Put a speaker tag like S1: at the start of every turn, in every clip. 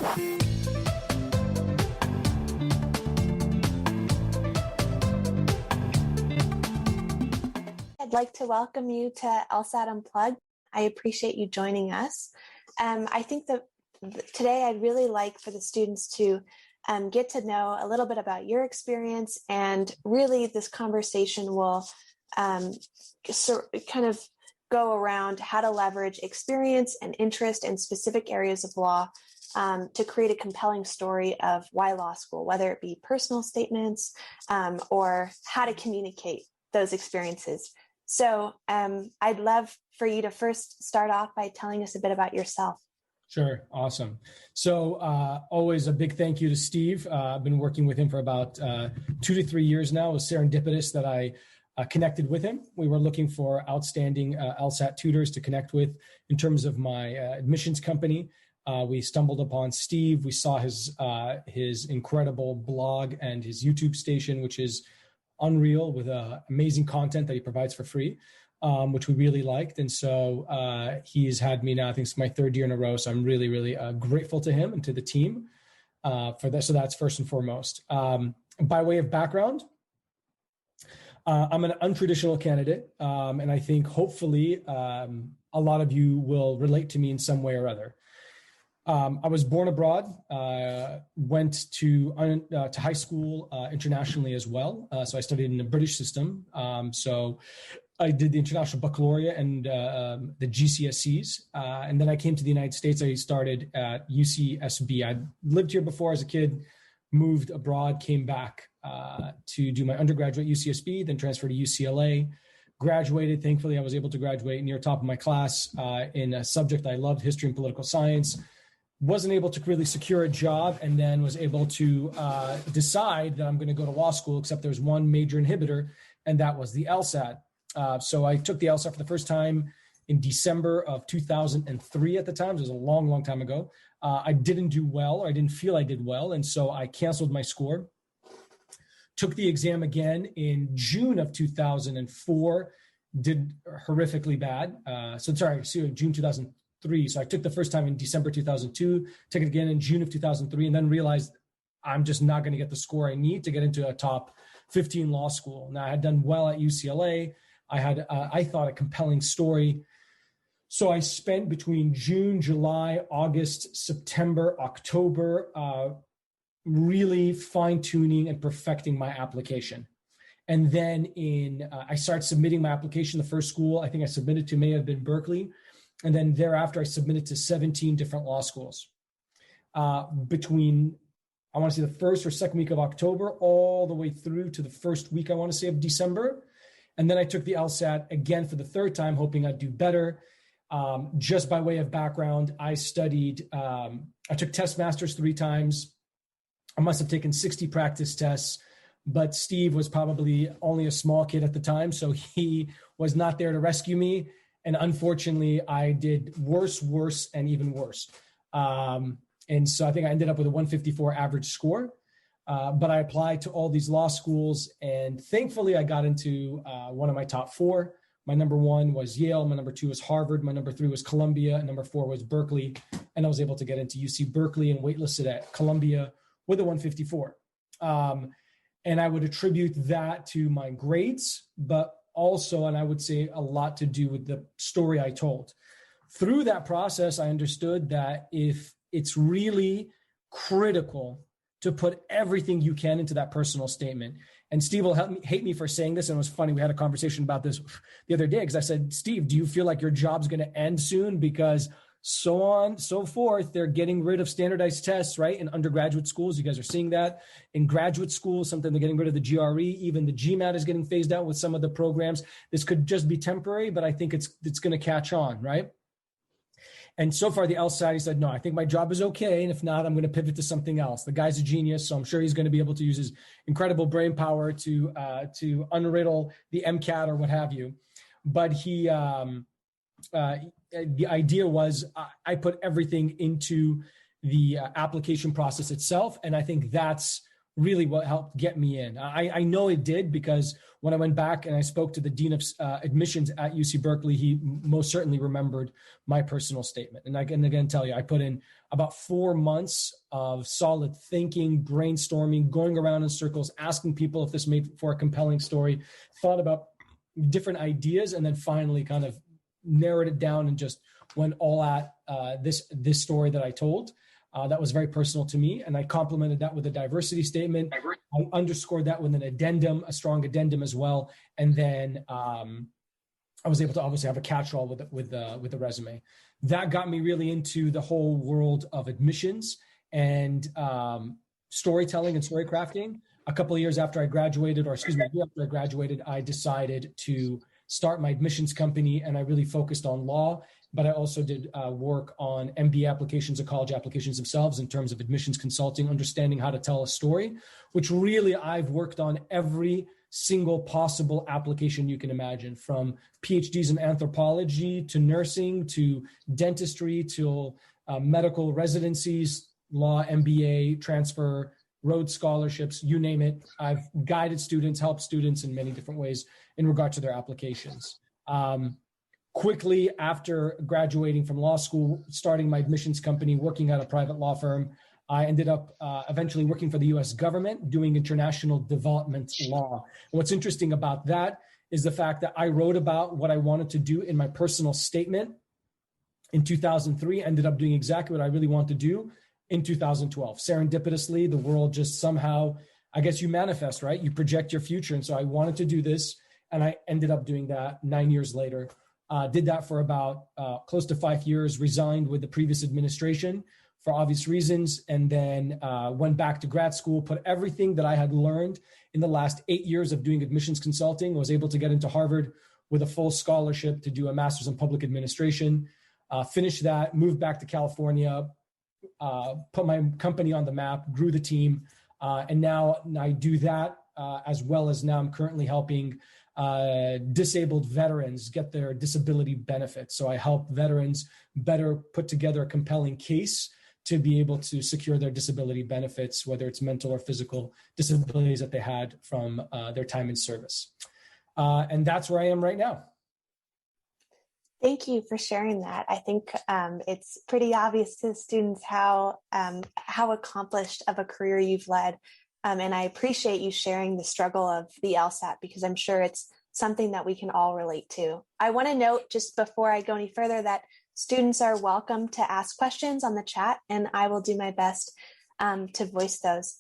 S1: I'd like to welcome you to LSAT Unplugged. I appreciate you joining us. I think that today I'd really like for the students to get to know a little bit about your experience, and really this conversation will kind of go around how to leverage experience and interest in specific areas of law to create a compelling story of why law school, whether it be personal statements or how to communicate those experiences. So I'd love for you to first start off by telling us a bit about yourself.
S2: Sure. Awesome. So always a big thank you to Steve. I've been working with him for about 2 to 3 years now. It was serendipitous that I connected with him. We were looking for outstanding LSAT tutors to connect with in terms of my admissions company. We stumbled upon Steve. We saw his incredible blog and his YouTube station, which is unreal, with amazing content that he provides for free, which we really liked. And so he's had me now, I think it's my 3rd year in a row. So I'm really, really grateful to him and to the team for that. So that's first and foremost. By way of background, I'm an untraditional candidate. And I think hopefully a lot of you will relate to me in some way or other. I was born abroad, went to high school internationally as well. So I studied in the British system. So I did the International Baccalaureate and the GCSEs. And then I came to the United States. I started at UCSB. I lived here before as a kid, moved abroad, came back to do my undergraduate at UCSB, then transferred to UCLA. Graduated. Thankfully, I was able to graduate near top of my class in a subject I loved, history and political science. Wasn't able to really secure a job, and then was able to decide that I'm going to go to law school, except there's one major inhibitor, and that was the LSAT. So I took the LSAT for the first time in December of 2003 at the time. It was a long, long time ago. I didn't do well, or I didn't feel I did well, and so I canceled my score. Took the exam again in June of 2004, did horrifically bad. June 2003. So I took the first time in December 2002, took it again in June of 2003, and then realized I'm just not going to get the score I need to get into a top 15 law school. Now, I had done well at UCLA. I had, I thought, a compelling story. So I spent between June, July, August, September, October, really fine-tuning and perfecting my application. And then I started submitting my application. The first school I think I submitted to may have been Berkeley. And then thereafter, I submitted to 17 different law schools between, I want to say, the first or second week of October, all the way through to the first week, I want to say, of December. And then I took the LSAT again for the 3rd time, hoping I'd do better. Just by way of background, I studied, I took test masters 3 times. I must have taken 60 practice tests, but Steve was probably only a small kid at the time, so he was not there to rescue me. And unfortunately, I did worse, and even worse. And so I think I ended up with a 154 average score. But I applied to all these law schools, and thankfully I got into one of my top 4. My number 1 was Yale. My number 2 was Harvard. My number 3 was Columbia. And number 4 was Berkeley. And I was able to get into UC Berkeley and waitlisted at Columbia with a 154. And I would attribute that to my grades, but also, and I would say a lot to do with the story I told. Through that process, I understood that if it's really critical to put everything you can into that personal statement, and Steve will hate me for saying this, and it was funny, we had a conversation about this the other day, because I said, Steve, do you feel like your job's going to end soon? Because so on, so forth. They're getting rid of standardized tests, right? In undergraduate schools, you guys are seeing that. In graduate schools, something they're getting rid of the GRE. Even the GMAT is getting phased out with some of the programs. This could just be temporary, but I think it's going to catch on, right? And so far, the LSAT, he said, no, I think my job is okay. And if not, I'm going to pivot to something else. The guy's a genius, so I'm sure he's going to be able to use his incredible brain power to unriddle the MCAT or what have you. But the idea was I put everything into the application process itself. And I think that's really what helped get me in. I know it did, because when I went back and I spoke to the dean of admissions at UC Berkeley, he most certainly remembered my personal statement. And I can again tell you, I put in about 4 months of solid thinking, brainstorming, going around in circles, asking people if this made for a compelling story, thought about different ideas, and then finally kind of narrowed it down and just went all at this story that I told. That was very personal to me, and I complemented that with a diversity statement. I underscored that with an addendum, a strong addendum as well, and then I was able to obviously have a catch-all with the resume. That got me really into the whole world of admissions and storytelling and story crafting. A couple of years after I graduated, a year after I graduated, I decided to start my admissions company, and I really focused on law. But I also did work on MBA applications and college applications themselves in terms of admissions consulting, understanding how to tell a story, which really I've worked on every single possible application you can imagine, from PhDs in anthropology to nursing to dentistry to medical residencies, law, MBA, transfer, Rhodes scholarships, you name it. I've guided students, helped students in many different ways in regard to their applications. Quickly after graduating from law school, starting my admissions company, working at a private law firm, I ended up eventually working for the US government doing international development law. And what's interesting about that is the fact that I wrote about what I wanted to do in my personal statement in 2003, ended up doing exactly what I really wanted to do in 2012. Serendipitously, the world just somehow, I guess you manifest, right? You project your future. And so I wanted to do this, and I ended up doing that 9 years later. Did that for about close to 5 years, resigned with the previous administration for obvious reasons, and then went back to grad school, put everything that I had learned in the last 8 years of doing admissions consulting, was able to get into Harvard with a full scholarship to do a master's in public administration, finished that, moved back to California, put my company on the map, grew the team, and now I do that as well as now I'm currently helping disabled veterans get their disability benefits. So I help veterans better put together a compelling case to be able to secure their disability benefits, whether it's mental or physical disabilities that they had from their time in service. And that's where I am right now.
S1: Thank you for sharing that. I think it's pretty obvious to students how accomplished of a career you've led. And I appreciate you sharing the struggle of the LSAT, because I'm sure it's something that we can all relate to. I want to note, just before I go any further, that students are welcome to ask questions on the chat, and I will do my best to voice those.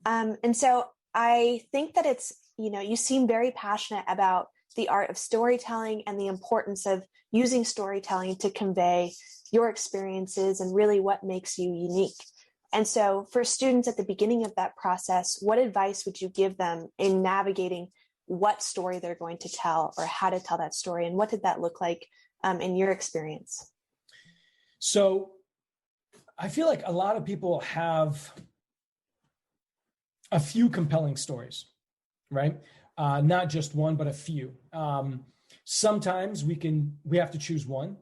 S1: And so I think that it's, you seem very passionate about the art of storytelling and the importance of using storytelling to convey your experiences and really what makes you unique. And so for students at the beginning of that process, what advice would you give them in navigating what story they're going to tell or how to tell that story? And what did that look like in your experience?
S2: So I feel like a lot of people have a few compelling stories, right? Not just one, but a few. Sometimes we have to choose one.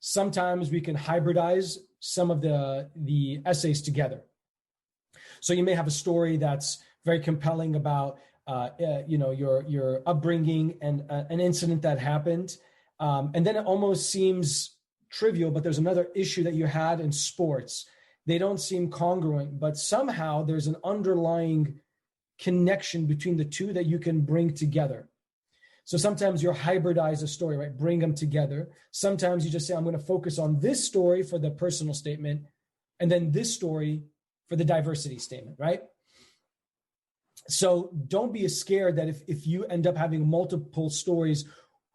S2: Sometimes we can hybridize some of the essays together. So you may have a story that's very compelling about your upbringing and an incident that happened, and then it almost seems trivial, but there's another issue that you had in sports. They don't seem congruent, but somehow there's an underlying connection between the two that you can bring together. So sometimes you hybridize a story, right? Bring them together. Sometimes you just say, I'm going to focus on this story for the personal statement, and then this story for the diversity statement, right? So don't be scared that if you end up having multiple stories,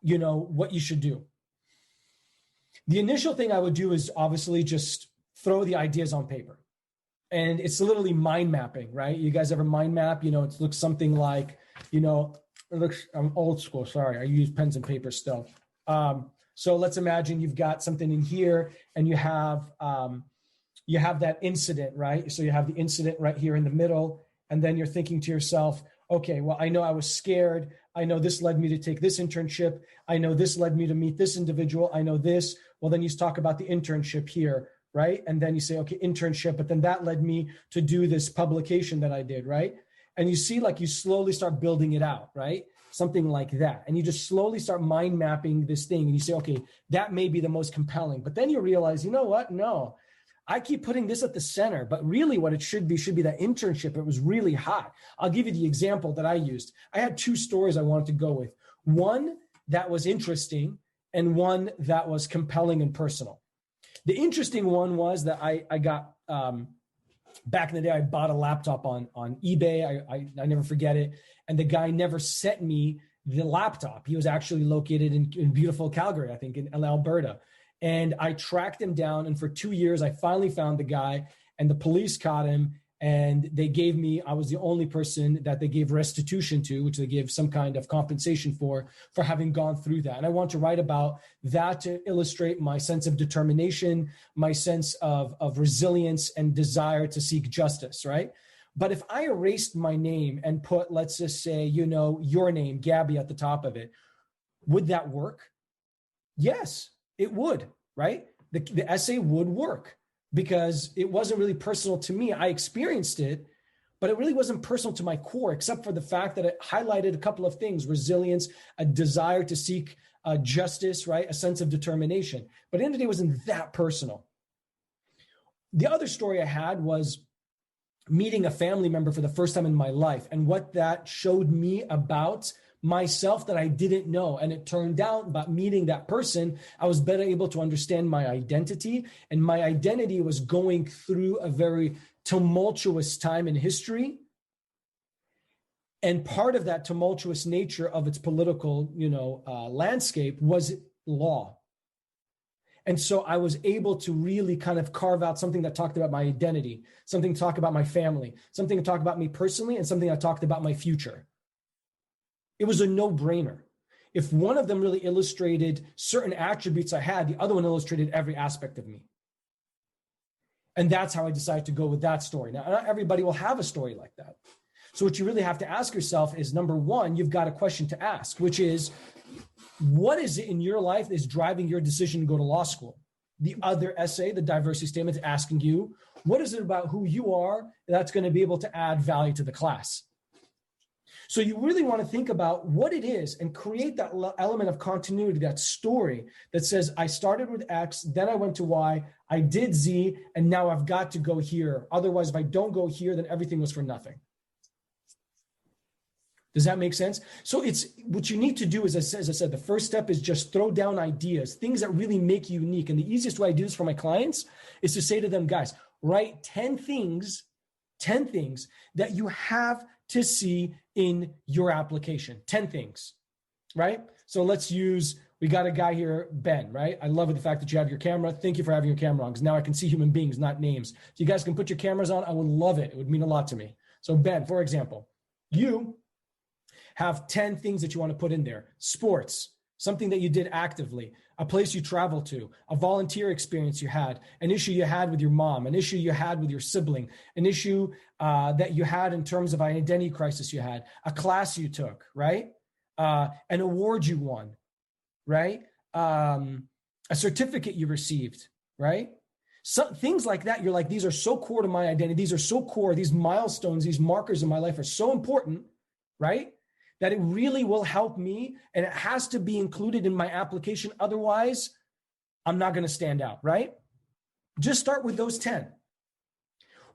S2: what you should do. The initial thing I would do is obviously just throw the ideas on paper. And it's literally mind mapping, right? You guys ever mind map? It looks something like, I'm old school, sorry. I use pens and paper still. So let's imagine you've got something in here and you have that incident, right? So you have the incident right here in the middle. And then you're thinking to yourself, okay, well, I know I was scared. I know this led me to take this internship. I know this led me to meet this individual. I know this. Well, then you talk about the internship here. right? And then you say, okay, internship, but then that led me to do this publication that I did, right? And you see, like, you slowly start building it out, right? Something like that. And you just slowly start mind mapping this thing. And you say, okay, that may be the most compelling. But then you realize, you know what? No, I keep putting this at the center, but really what it should be that internship. It was really hot. I'll give you the example that I used. I had two stories I wanted to go with. One that was interesting and one that was compelling and personal. The interesting one was that I got, back in the day, I bought a laptop on eBay. I never forget it. And the guy never sent me the laptop. He was actually located in beautiful Calgary, I think, in Alberta. And I tracked him down. And for 2 years, I finally found the guy, and the police caught him. And they gave me, I was the only person that they gave restitution to, which they gave some kind of compensation for having gone through that. And I want to write about that to illustrate my sense of determination, my sense of resilience and desire to seek justice, right? But if I erased my name and put, let's just say, your name, Gabby, at the top of it, would that work? Yes, it would, right? The essay would work, because it wasn't really personal to me. I experienced it, but it really wasn't personal to my core, except for the fact that it highlighted a couple of things: resilience, a desire to seek justice, right? A sense of determination. But at the end of the day, it wasn't that personal. The other story I had was meeting a family member for the first time in my life, and what that showed me about myself that I didn't know. And it turned out, about meeting that person, I was better able to understand my identity. And my identity was going through a very tumultuous time in history. And part of that tumultuous nature of its political, landscape was law. And so I was able to really kind of carve out something that talked about my identity, something to talk about my family, something to talk about me personally, and something that talked about my future. It was a no-brainer. If one of them really illustrated certain attributes I had, the other one illustrated every aspect of me. And that's how I decided to go with that story. Now, not everybody will have a story like that. So what you really have to ask yourself is, number one, you've got a question to ask, which is, what is it in your life that is driving your decision to go to law school? The other essay, the diversity statement, is asking you, what is it about who you are that's going to be able to add value to the class? So you really want to think about what it is and create that element of continuity, that story that says, I started with X, then I went to Y, I did Z, and now I've got to go here. Otherwise, if I don't go here, then everything was for nothing. Does that make sense? So it's what you need to do is, as I said, the first step is just throw down ideas, things that really make you unique. And the easiest way I do this for my clients is to say to them, guys, write 10 things that you have to see in your application. 10 things, right? So we got a guy here, Ben, right? I love the fact that you have your camera. Thank you for having your camera on, because now I can see human beings, not names. If you guys can put your cameras on, I would love it. It would mean a lot to me. So Ben, for example, you have 10 things that you want to put in there. Sports, something that you did actively, a place you traveled to, a volunteer experience you had, an issue you had with your mom, an issue you had with your sibling, an issue that you had in terms of an identity crisis you had, a class you took, right? An award you won, right? A certificate you received, right? So, things like that, you're like, these are so core to my identity. These are so core. These milestones, these markers in my life are so important, right? That it really will help me, and it has to be included in my application. Otherwise, I'm not going to stand out, right? Just start with those 10.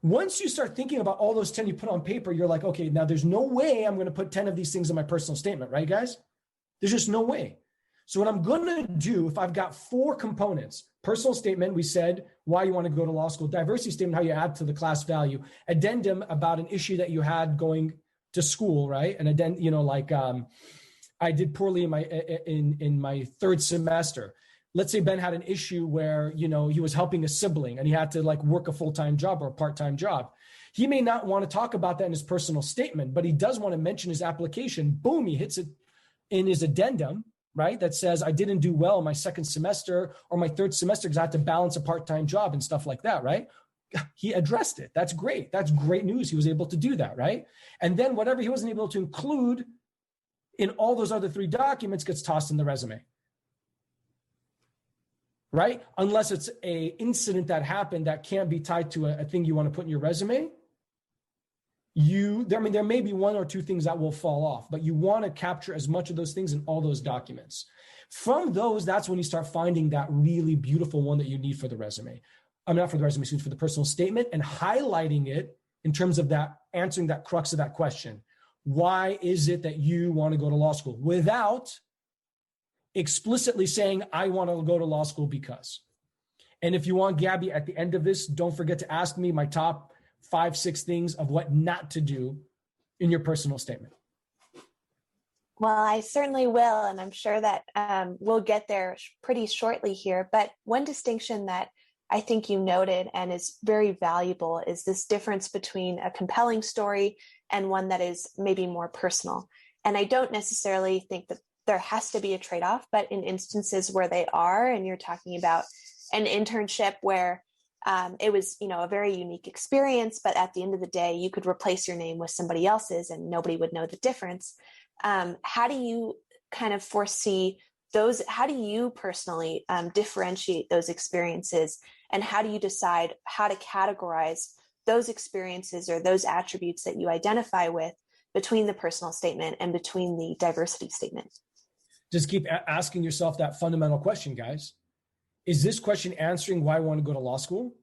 S2: Once you start thinking about all those 10 you put on paper, you're like, okay, now there's no way I'm going to put 10 of these things in my personal statement, right, guys? There's just no way. So what I'm going to do, if I've got 4 components, personal statement, we said why you want to go to law school, diversity statement, how you add to the class value, addendum about an issue that you had going to school, right? And then, I did poorly in my 3rd semester. Let's say Ben had an issue where, he was helping a sibling and he had to work a full-time job or a part-time job. He may not want to talk about that in his personal statement, but he does want to mention his application. Boom, he hits it in his addendum, right? That says, I didn't do well in my 2nd semester or my 3rd semester because I had to balance a part-time job and stuff like that, right? He addressed it. That's great. That's great news. He was able to do that, right? And then whatever he wasn't able to include in all those other 3 documents gets tossed in the resume. right? Unless it's a incident that happened that can't be tied to a thing you want to put in your resume. There may be one or two things that will fall off, but you want to capture as much of those things in all those documents. From those, that's when you start finding that really beautiful one that you need for the resume. Not for the resume, for the personal statement, and highlighting it in terms of that, answering that crux of that question. Why is it that you want to go to law school? Without explicitly saying, I want to go to law school because. And if you want, Gabby, at the end of this, don't forget to ask me my top 5-6 things of what not to do in your personal statement.
S1: Well, I certainly will, and I'm sure that we'll get there pretty shortly here. But one distinction that I think you noted and is very valuable is this difference between a compelling story and one that is maybe more personal. And I don't necessarily think that there has to be a trade-off, but in instances where they are, and you're talking about an internship where it was, a very unique experience, but at the end of the day, you could replace your name with somebody else's and nobody would know the difference. How do you kind of foresee those? How do you personally differentiate those experiences? And how do you decide how to categorize those experiences or those attributes that you identify with between the personal statement and between the diversity statement?
S2: Just keep asking yourself that fundamental question, guys. Is this question answering why I want to go to law school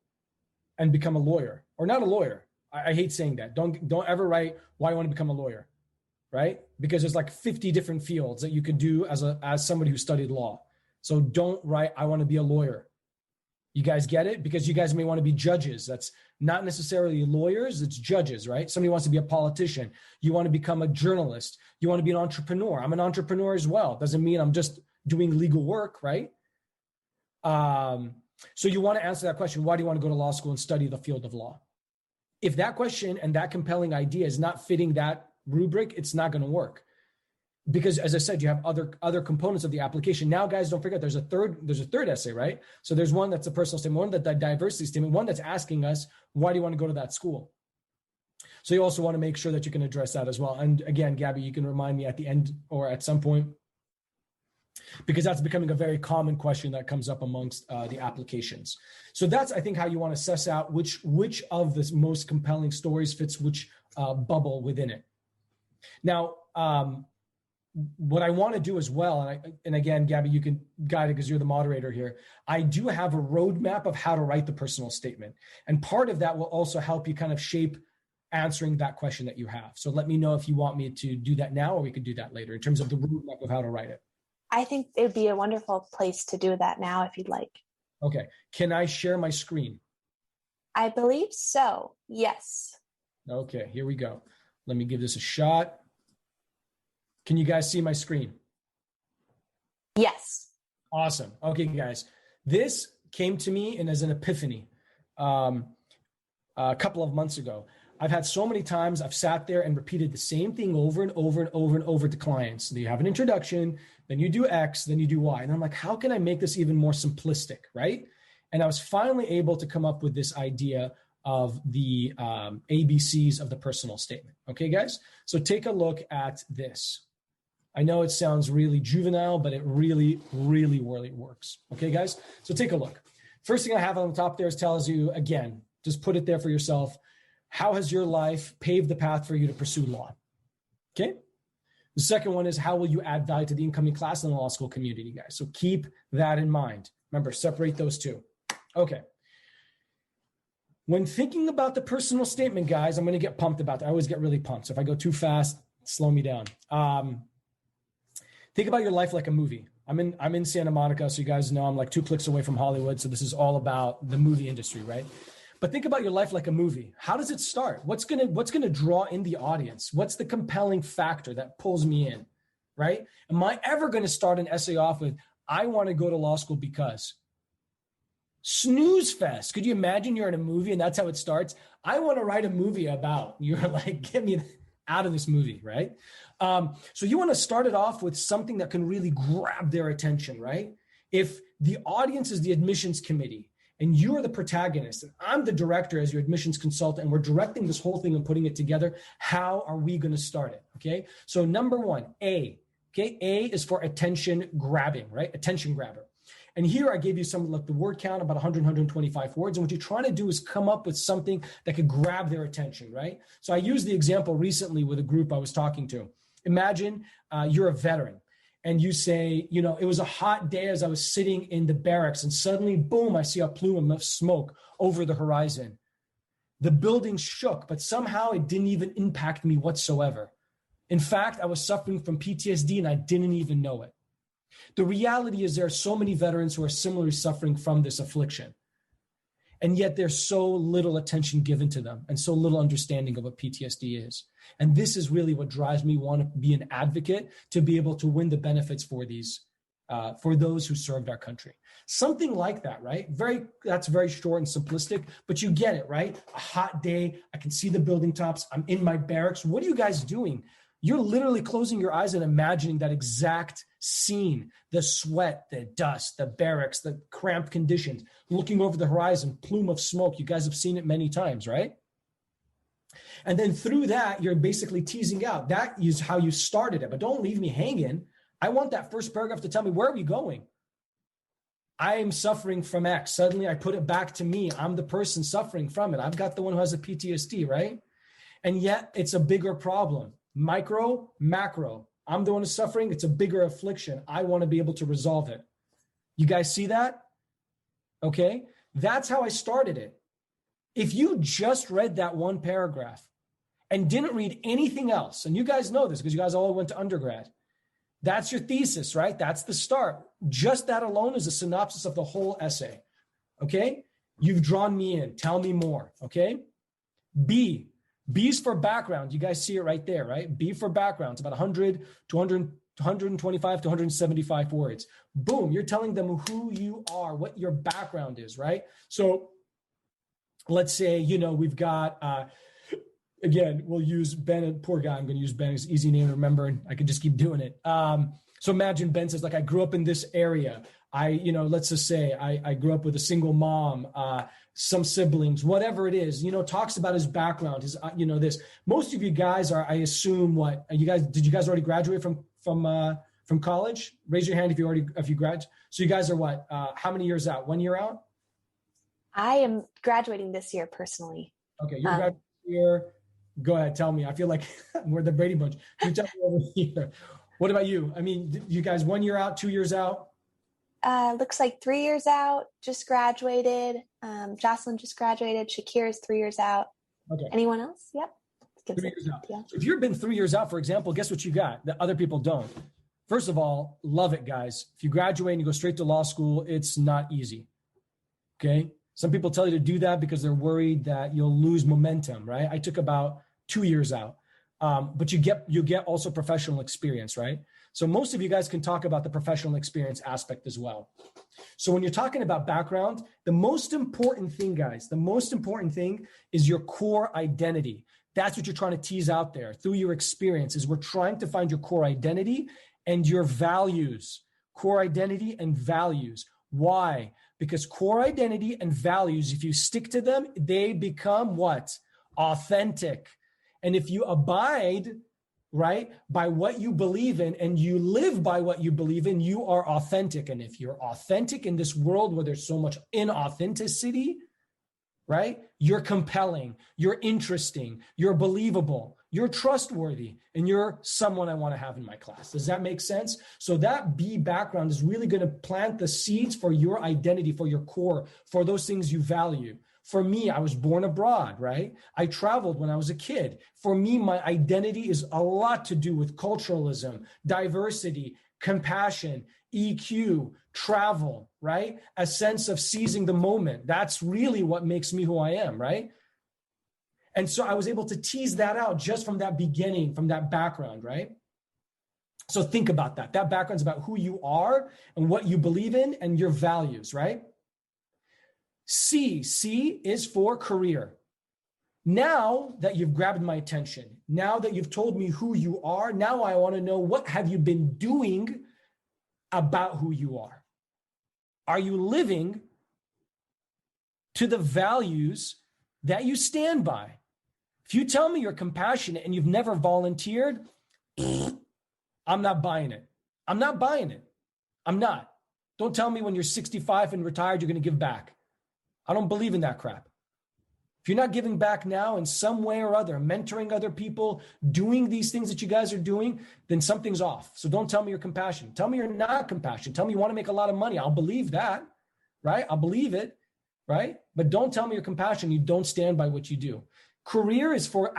S2: and become a lawyer or not a lawyer? I hate saying that. Don't ever write why I want to become a lawyer, right? Because there's like 50 different fields that you could do as somebody who studied law. So don't write, I want to be a lawyer. You guys get it? Because you guys may want to be judges. That's not necessarily lawyers, it's judges, right? Somebody wants to be a politician. You want to become a journalist. You want to be an entrepreneur. I'm an entrepreneur as well. Doesn't mean I'm just doing legal work, right? So you want to answer that question, why do you want to go to law school and study the field of law? If that question and that compelling idea is not fitting that rubric, it's not going to work. Because as I said, you have other components of the application. Now, guys, don't forget, there's a third essay, right? So there's one that's a personal statement, one that's a diversity statement, one that's asking us, why do you want to go to that school? So you also want to make sure that you can address that as well. And again, Gabby, you can remind me at the end or at some point, because that's becoming a very common question that comes up amongst the applications. So that's, I think, how you want to suss out which of the most compelling stories fits which bubble within it. Now, what I want to do as well, and again, Gabby, you can guide it because you're the moderator here. I do have a roadmap of how to write the personal statement. And part of that will also help you kind of shape answering that question that you have. So let me know if you want me to do that now, or we could do that later in terms of the roadmap of how to write it.
S1: I think it would be a wonderful place to do that now if you'd like.
S2: Okay. Can I share my screen?
S1: I believe so. Yes.
S2: Okay, here we go. Let me give this a shot. Can you guys see my screen?
S1: Yes.
S2: Awesome. Okay, guys. This came to me and as an epiphany a couple of months ago. I've had so many times I've sat there and repeated the same thing over and over and over and over to clients. So you have an introduction, then you do X, then you do Y. And I'm like, how can I make this even more simplistic, right? And I was finally able to come up with this idea of the ABCs of the personal statement. Okay, guys? So take a look at this. I know it sounds really juvenile, but it really, really, really works. Okay, guys? So take a look. First thing I have on the top there is tells you, again, just put it there for yourself. How has your life paved the path for you to pursue law? Okay. The second one is, how will you add value to the incoming class and the law school community, guys? So keep that in mind. Remember, separate those two. Okay. When thinking about the personal statement, guys, I'm going to get pumped about that. I always get really pumped. So if I go too fast, slow me down. Think about your life like a movie. I'm in Santa Monica, so you guys know I'm like 2 clicks away from Hollywood. So this is all about the movie industry, right? But think about your life like a movie. How does it start? What's gonna draw in the audience? What's the compelling factor that pulls me in, right? Am I ever gonna start an essay off with, I want to go to law school because? Snooze fest. Could you imagine you're in a movie and that's how it starts? I want to write a movie about. You're like, get me out of this movie, right? So you want to start it off with something that can really grab their attention, right? If the audience is the admissions committee, and you are the protagonist, and I'm the director as your admissions consultant, and we're directing this whole thing and putting it together, how are we going to start it? Okay. So number one, A. Okay. A is for attention grabbing, right? Attention grabber. And here I gave you some, like the word count, about 100, 125 words. And what you're trying to do is come up with something that could grab their attention, right? So I used the example recently with a group I was talking to. Imagine you're a veteran and you say, it was a hot day as I was sitting in the barracks and suddenly, boom, I see a plume of smoke over the horizon. The building shook, but somehow it didn't even impact me whatsoever. In fact, I was suffering from PTSD and I didn't even know it. The reality is there are so many veterans who are similarly suffering from this affliction. And yet there's so little attention given to them and so little understanding of what PTSD is. And this is really what drives me want to be an advocate to be able to win the benefits for these, for those who served our country. Something like that, right? That's very short and simplistic, but you get it, right? A hot day, I can see the building tops, I'm in my barracks. What are you guys doing? You're literally closing your eyes and imagining that exact scene, the sweat, the dust, the barracks, the cramped conditions, looking over the horizon, plume of smoke. You guys have seen it many times, right? And then through that, you're basically teasing out. That is how you started it, but don't leave me hanging. I want that first paragraph to tell me, where are we going? I am suffering from X. Suddenly I put it back to me. I'm the person suffering from it. I've got the one who has a PTSD, right? And yet it's a bigger problem. Micro, macro. I'm the one who's suffering. It's a bigger affliction. I want to be able to resolve it. You guys see that? Okay. That's how I started it. If you just read that one paragraph and didn't read anything else, and you guys know this because you guys all went to undergrad, that's your thesis, right? That's the start. Just that alone is a synopsis of the whole essay. Okay. You've drawn me in. Tell me more. Okay. B's for background. You guys see it right there, right? B for background. It's about 100 to 125 to 175 words. Boom. You're telling them who you are, what your background is, right? So let's say, we've got, again, we'll use Ben, poor guy. I'm going to use Ben. It's an easy name to remember, and I can just keep doing it. So imagine Ben says, I grew up in this area. Let's just say I grew up with a single mom, some siblings, whatever it is, talks about his background, his, this. Most of you guys are, I assume, did you guys already graduate from college? Raise your hand if you graduated. So you guys are what? How many years out? 1 year out?
S1: I am graduating this year personally.
S2: Okay, you're graduating this year. Go ahead, tell me. I feel like we're the Brady Bunch. You tell me over here. What about you? I mean, you guys 1 year out, 2 years out?
S1: Looks like 3 years out, just graduated. Jocelyn just graduated. Shakir is 3 years out. Okay. Anyone else? Yep.
S2: 3 years out. Yeah. So if you've been 3 years out, for example, guess what you got that other people don't? First of all, love it, guys. If you graduate and you go straight to law school, it's not easy. Okay. Some people tell you to do that because they're worried that you'll lose momentum, right? I took about 2 years out, but you get also professional experience, right? So most of you guys can talk about the professional experience aspect as well. So when you're talking about background, the most important thing, guys, is your core identity. That's what you're trying to tease out there through your experiences. We're trying to find your core identity and your values. Core identity and values. Why? Because core identity and values, if you stick to them, they become what? Authentic. And if you abide, right, by what you believe in and you live by what you believe in, you are authentic. And if you're authentic in this world where there's so much inauthenticity, right, you're compelling, you're interesting, you're believable, you're trustworthy, and you're someone I want to have in my class. Does that make sense? So that B background is really going to plant the seeds for your identity, for your core, for those things you value. For me, I was born abroad, right? I traveled when I was a kid. For me, my identity is a lot to do with culturalism, diversity, compassion, EQ, travel, right? A sense of seizing the moment. That's really what makes me who I am, right? And so I was able to tease that out just from that beginning, from that background, right? So think about that. That background's about who you are and what you believe in and your values, right? C is for career. Now that you've grabbed my attention, now that you've told me who you are, now I want to know, what have you been doing about who you are? Are you living to the values that you stand by? If you tell me you're compassionate and you've never volunteered, I'm not buying it. I'm not buying it. I'm not. Don't tell me when you're 65 and retired, you're going to give back. I don't believe in that crap. If you're not giving back now in some way or other, mentoring other people, doing these things that you guys are doing, then something's off. So don't tell me you're compassionate. Tell me you're not compassionate. Tell me you want to make a lot of money. I'll believe that, right? I'll believe it, right? But don't tell me you're compassionate. You don't stand by what you do. Career is for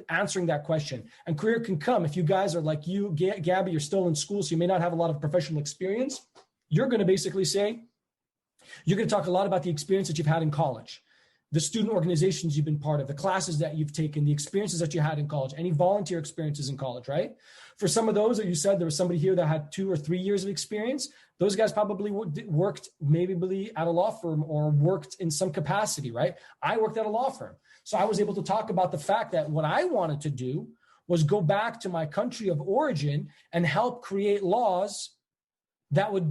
S2: answering that question. And career can come if you guys are like you, Gabby, you're still in school, so you may not have a lot of professional experience. You're going to basically say, you're going to talk a lot about the experience that you've had in college, the student organizations you've been part of, the classes that you've taken, the experiences that you had in college, any volunteer experiences in college, right? For some of those, you said there was somebody here that had 2 or 3 years of experience. Those guys probably worked maybe at a law firm or worked in some capacity, right? I worked at a law firm. So I was able to talk about the fact that what I wanted to do was go back to my country of origin and help create laws that would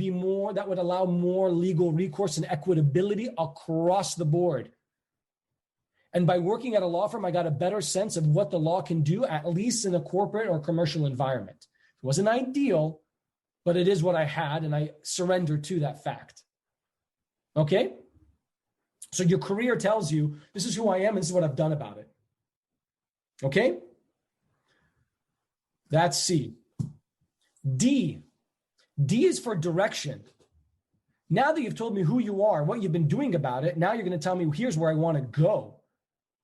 S2: allow more legal recourse and equitability across the board. And by working at a law firm, I got a better sense of what the law can do, at least in a corporate or commercial environment. It wasn't ideal, but it is what I had, and I surrendered to that fact. Okay? So your career tells you, this is who I am, and this is what I've done about it. Okay? That's C. D. D is for direction. Now that you've told me who you are, what you've been doing about it, now you're going to tell me, here's where I want to go.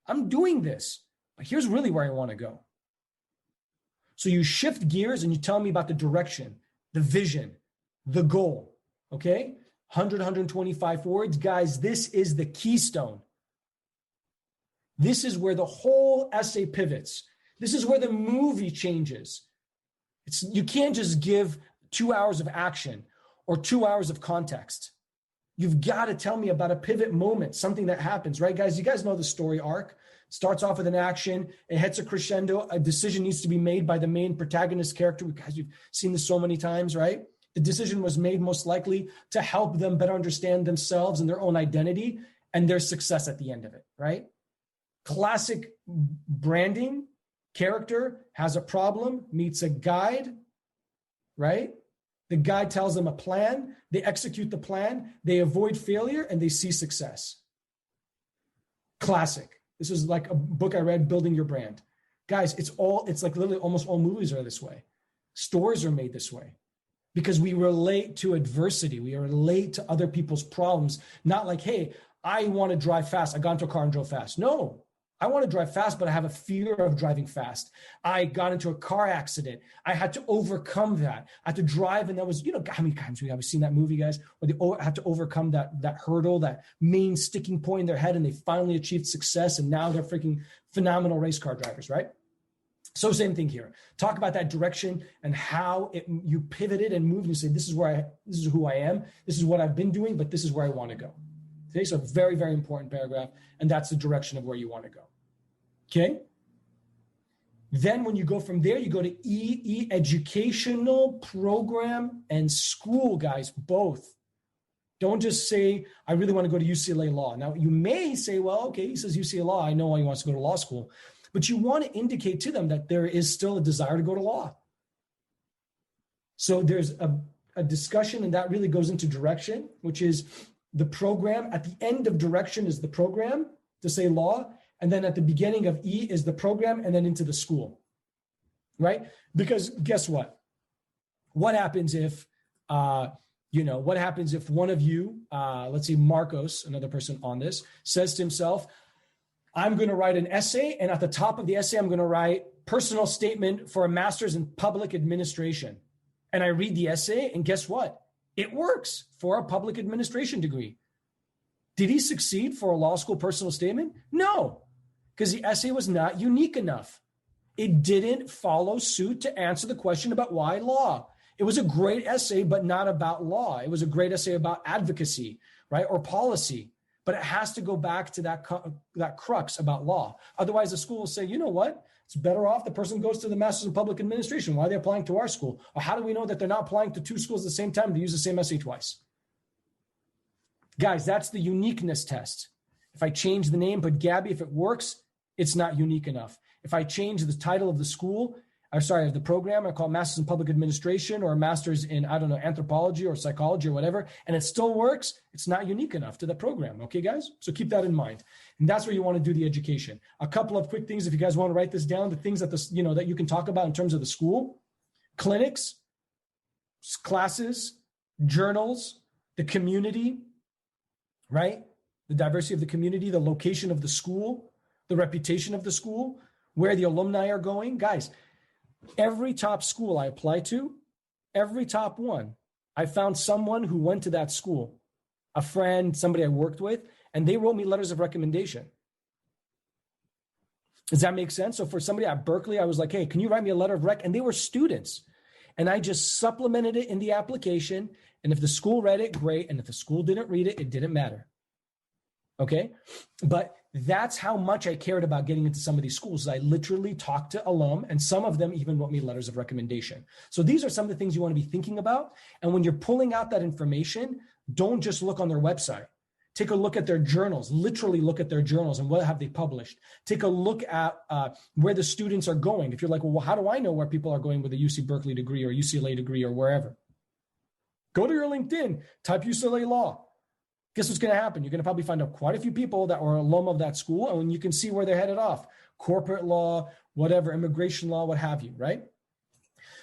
S2: I'm doing this, but here's really where I want to go. So you shift gears and you tell me about the direction, the vision, the goal, okay? 100, 125 words. Guys, this is the keystone. This is where the whole essay pivots. This is where the movie changes. You can't just give 2 hours of action or 2 hours of context. You've got to tell me about a pivot moment, something that happens, right, guys? You guys know the story arc. Starts off with an action. It hits a crescendo. A decision needs to be made by the main protagonist character. Guys, you've seen this so many times, right? The decision was made most likely to help them better understand themselves and their own identity and their success at the end of it, right? Classic branding. Character has a problem, meets a guide, right? The guide tells them a plan. They execute the plan. They avoid failure and they see success. Classic. This is like a book I read, Building Your Brand. Guys, it's like literally almost all movies are this way. Stories are made this way because we relate to adversity. We relate to other people's problems. Not like, hey, I want to drive fast. I got into a car and drove fast. No, I want to drive fast, but I have a fear of driving fast. I got into a car accident. I had to overcome that. I had to drive, and that was, how many times we have seen that movie, guys, where they had to overcome that hurdle, that main sticking point in their head, and they finally achieved success, and now they're freaking phenomenal race car drivers, right? So same thing here. Talk about that direction and how you pivoted and moved and you say, this is who I am. This is what I've been doing, but this is where I want to go. Okay, so very, very important paragraph, and that's the direction of where you want to go. Okay? Then when you go from there, you go to E, educational, program, and school, guys, both. Don't just say, I really want to go to UCLA Law. Now, you may say, well, okay, he says UCLA Law. I know why he wants to go to law school. But you want to indicate to them that there is still a desire to go to law. So there's a discussion, and that really goes into direction, which is the program. At the end of direction is the program to say law. And then at the beginning of E is the program and then into the school, right? Because guess what? What happens if, what happens if one of you, let's say Marcos, another person on this, says to himself, I'm going to write an essay. And at the top of the essay, I'm going to write personal statement for a master's in public administration. And I read the essay and guess what? It works for a public administration degree. Did he succeed for a law school personal statement? No, because the essay was not unique enough. It didn't follow suit to answer the question about why law. It was a great essay, but not about law. It was a great essay about advocacy, right? Or policy, but it has to go back to that crux about law. Otherwise, the school will say, you know what? It's better off the person goes to the Master's in Public Administration. Why are they applying to our school? Or how do we know that they're not applying to two schools at the same time to use the same essay twice? Guys, that's the uniqueness test. If I change the name, but Gabby, if it works, it's not unique enough. If I change the title of the school, the program, I call it Master's in Public Administration or a Master's in, I don't know, anthropology or psychology or whatever, and it still works, it's not unique enough to the program. Okay, guys? So keep that in mind. And that's where you want to do the education. A couple of quick things, if you guys want to write this down, the things that that you can talk about in terms of the school: clinics, classes, journals, the community, right? The diversity of the community, the location of the school, the reputation of the school, where the alumni are going. Guys, every top school I apply to, every top one, I found someone who went to that school, a friend, somebody I worked with, and they wrote me letters of recommendation. Does that make sense? So for somebody at Berkeley, I was like, hey, can you write me a letter of rec? And they were students. And I just supplemented it in the application. And if the school read it, great. And if the school didn't read it, it didn't matter. Okay? But that's how much I cared about getting into some of these schools. I literally talked to alum, and some of them even wrote me letters of recommendation. So these are some of the things you want to be thinking about. And when you're pulling out that information, don't just look on their website. Take a look at their journals, literally look at their journals and what have they published. Take a look at where the students are going. If you're like, well, how do I know where people are going with a UC Berkeley degree or UCLA degree or wherever? Go to your LinkedIn, type UCLA law. Guess what's going to happen? You're going to probably find out quite a few people that were alum of that school, and you can see where they're headed off. Corporate law, whatever, immigration law, what have you, right?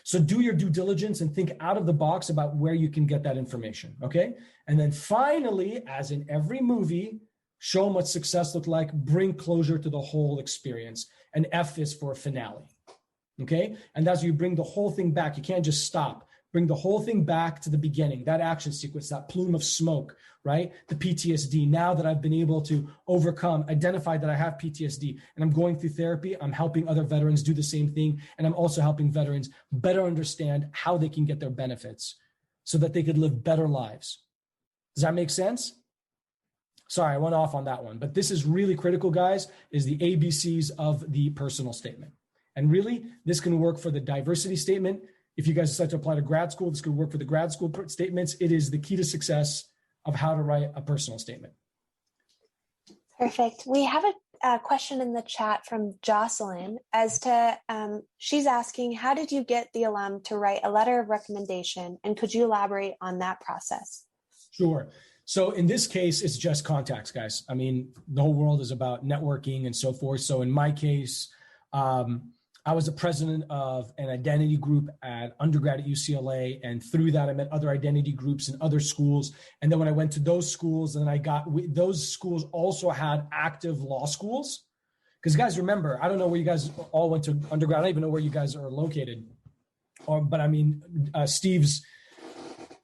S2: So do your due diligence and think out of the box about where you can get that information, okay? And then finally, as in every movie, show them what success looked like, bring closure to the whole experience. And F is for finale, okay? And that's you bring the whole thing back. You can't just stop. Bring the whole thing back to the beginning, that action sequence, that plume of smoke, right? The PTSD. Now that I've been able to overcome, identify that I have PTSD and I'm going through therapy, I'm helping other veterans do the same thing. And I'm also helping veterans better understand how they can get their benefits so that they could live better lives. Does that make sense? Sorry, I went off on that one, but this is really critical, guys, is the ABCs of the personal statement. And really, this can work for the diversity statement. If you guys decide to apply to grad school, this could work for the grad school statements. It is the key to success of how to write a personal statement.
S1: Perfect. We have a question in the chat from Jocelyn as to, she's asking, how did you get the alum to write a letter of recommendation? And could you elaborate on that process? Sure.
S2: So in this case, it's just contacts, guys. I mean, the whole world is about networking and so forth. So in my case, I was the president of an identity group at undergrad at UCLA. And through that, I met other identity groups in other schools. And then when I went to those schools, and those schools also had active law schools. Because guys, remember, I don't know where you guys all went to undergrad. I don't even know where you guys are located. But I mean, Steve's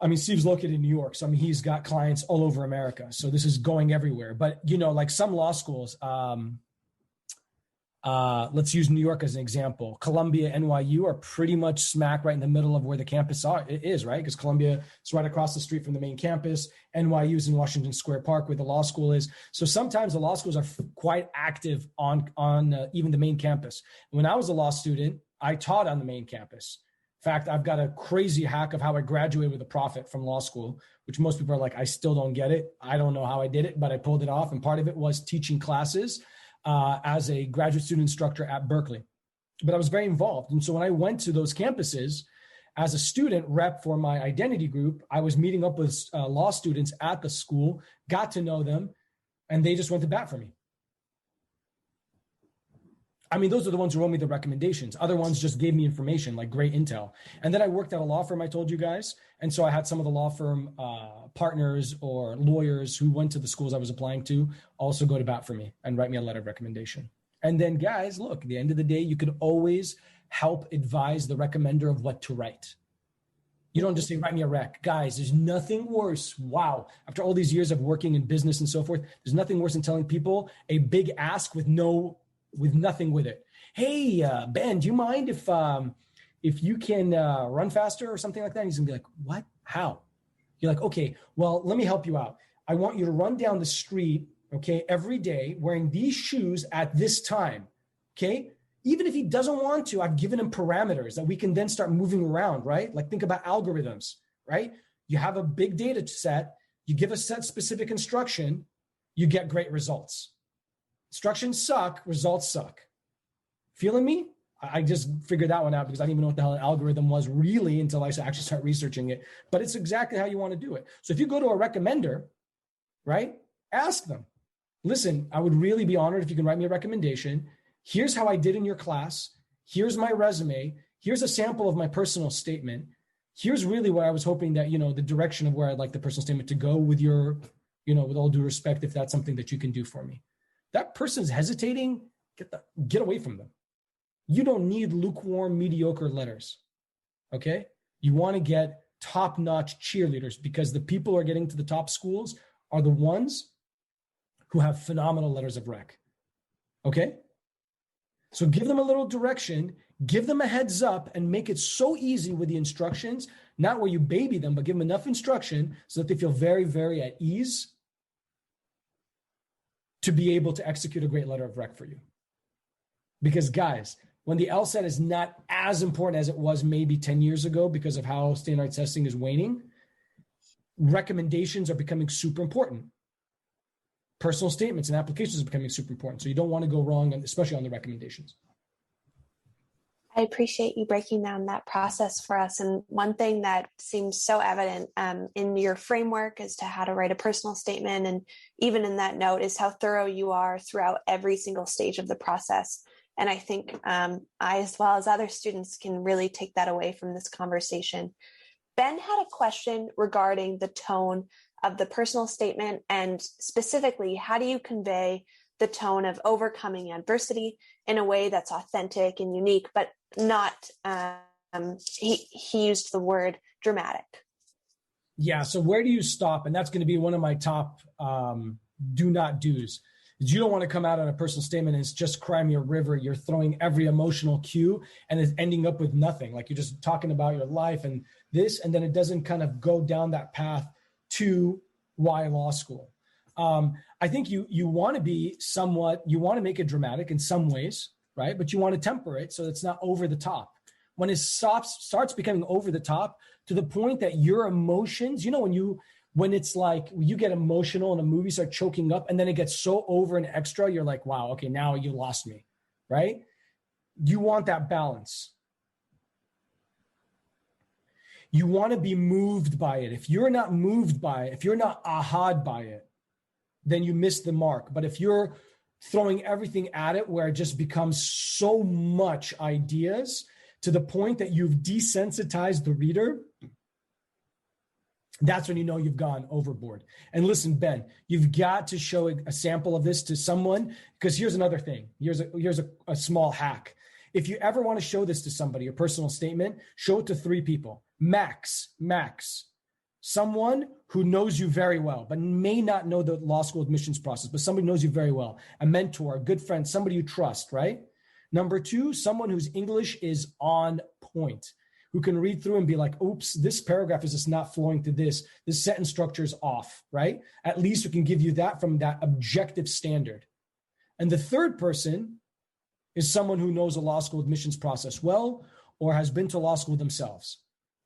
S2: located in New York. So I mean, he's got clients all over America. So this is going everywhere. But like some law schools, let's use New York as an example. Columbia, NYU are pretty much smack right in the middle of where the campus is, right? Because Columbia is right across the street from the main campus. NYU is in Washington Square Park, where the law school is. So sometimes the law schools are quite active on even the main campus. When I was a law student, I taught on the main campus. In fact, I've got a crazy hack of how I graduated with a profit from law school, which most people are like, I still don't get it. I don't know how I did it, but I pulled it off. And part of it was teaching classes as a graduate student instructor at Berkeley. But I was very involved. And so when I went to those campuses as a student rep for my identity group, I was meeting up with law students at the school, got to know them, and they just went to bat for me. I mean, those are the ones who wrote me the recommendations. Other ones just gave me information, like great intel. And then I worked at a law firm, I told you guys. And so I had some of the law firm partners or lawyers who went to the schools I was applying to also go to bat for me and write me a letter of recommendation. And then guys, look, at the end of the day, you could always help advise the recommender of what to write. You don't just say, write me a rec. Guys, there's nothing worse. Wow. After all these years of working in business and so forth, there's nothing worse than telling people a big ask with nothing with it. Hey, Ben, do you mind if you can run faster or something like that? And he's gonna be like, what? How? You're like, okay, well, let me help you out. I want you to run down the street, okay, every day wearing these shoes at this time, okay? Even if he doesn't want to, I've given him parameters that we can then start moving around, right? Like think about algorithms, right? You have a big data set, you give a set specific instruction, you get great results. Instructions suck, results suck. Feeling me? I just figured that one out because I didn't even know what the hell an algorithm was really until I actually start researching it. But it's exactly how you want to do it. So if you go to a recommender, right, ask them, listen, I would really be honored if you can write me a recommendation. Here's how I did in your class. Here's my resume. Here's a sample of my personal statement. Here's really what I was hoping that, the direction of where I'd like the personal statement to go with your, with all due respect, if that's something that you can do for me. That person's hesitating, get away from them. You don't need lukewarm, mediocre letters, okay? You want to get top-notch cheerleaders because the people who are getting to the top schools are the ones who have phenomenal letters of rec, okay? So give them a little direction, give them a heads up, and make it so easy with the instructions, not where you baby them, but give them enough instruction so that they feel very, very at ease to be able to execute a great letter of rec for you. Because guys, when the LSAT is not as important as it was maybe 10 years ago because of how standardized testing is waning, recommendations are becoming super important. Personal statements and applications are becoming super important. So you don't want to go wrong, especially on the recommendations.
S1: I appreciate you breaking down that process for us. And one thing that seems so evident in your framework as to how to write a personal statement, and even in that note, is how thorough you are throughout every single stage of the process. And I think I, as well as other students, can really take that away from this conversation. Ben had a question regarding the tone of the personal statement, and specifically, how do you convey the tone of overcoming adversity in a way that's authentic and unique, but not, he used the word dramatic.
S2: Yeah, so where do you stop? And that's going to be one of my top do not do's. You don't want to come out on a personal statement and it's just cry me a river. You're throwing every emotional cue and it's ending up with nothing. Like you're just talking about your life and this, and then it doesn't kind of go down that path to why law school. I think you want to be somewhat, you want to make it dramatic in some ways, right? But you want to temper it so it's not over the top. When it starts becoming over the top to the point that your emotions, when it's like you get emotional and a movie starts choking up and then it gets so over and extra, you're like, wow, okay, now you lost me, right? You want that balance. You want to be moved by it. If you're not moved by it, if you're not aha'd by it, then you miss the mark. But if you're throwing everything at it where it just becomes so much ideas to the point that you've desensitized the reader, that's when you know you've gone overboard. And listen, Ben, you've got to show a sample of this to someone, because here's another thing. Here's a small hack. If you ever want to show this to somebody, your personal statement, show it to 3 people. Max. Someone who knows you very well, but may not know the law school admissions process, but somebody knows you very well. A mentor, a good friend, somebody you trust, right? Number 2, someone whose English is on point, who can read through and be like, oops, this paragraph is just not flowing to this. This sentence structure is off, right? At least we can give you that from that objective standard. And the third person is someone who knows a law school admissions process well or has been to law school themselves.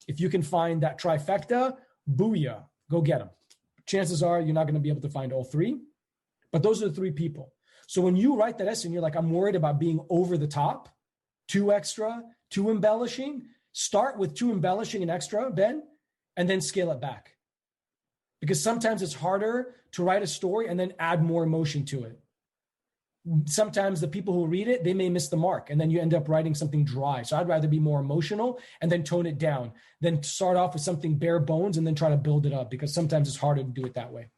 S2: If you can find that trifecta, booyah, go get them. Chances are you're not going to be able to find all 3, but those are the 3 people. So when you write that essay and you're like, I'm worried about being over the top, too extra, too embellishing, start with too embellishing and extra, Ben, and then scale it back. Because sometimes it's harder to write a story and then add more emotion to it. Sometimes the people who read it, they may miss the mark and then you end up writing something dry. So I'd rather be more emotional and then tone it down than start off with something bare bones and then try to build it up, because sometimes it's harder to do it that way.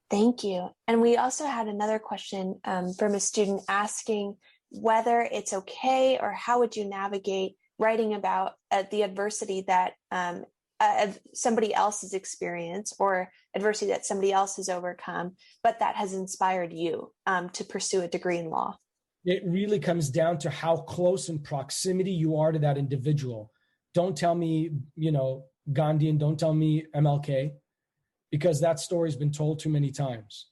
S1: Thank you. And we also had another question from a student asking whether it's okay or how would you navigate writing about the adversity that somebody else's experience or adversity that somebody else has overcome, but that has inspired you to pursue a degree in law?
S2: It really comes down to how close in proximity you are to that individual. Don't tell me, Gandhi, and don't tell me MLK, because that story's been told too many times.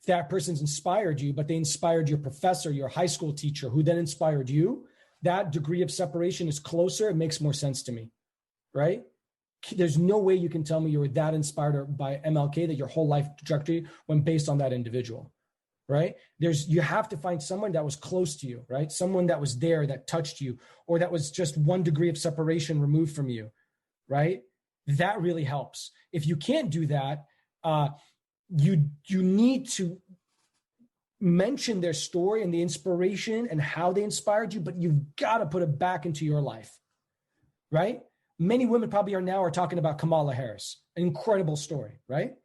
S2: If that person's inspired you, but they inspired your professor, your high school teacher, who then inspired you, that degree of separation is closer. It makes more sense to me, right? There's no way you can tell me you were that inspired by MLK that your whole life trajectory went based on that individual, right? You have to find someone that was close to you, right? Someone that was there, that touched you, or that was just 1 degree of separation removed from you, right? That really helps. If you can't do that, you need to mention their story and the inspiration and how they inspired you, but you've got to put it back into your life, right? Many women probably are talking about Kamala Harris, an incredible story, right?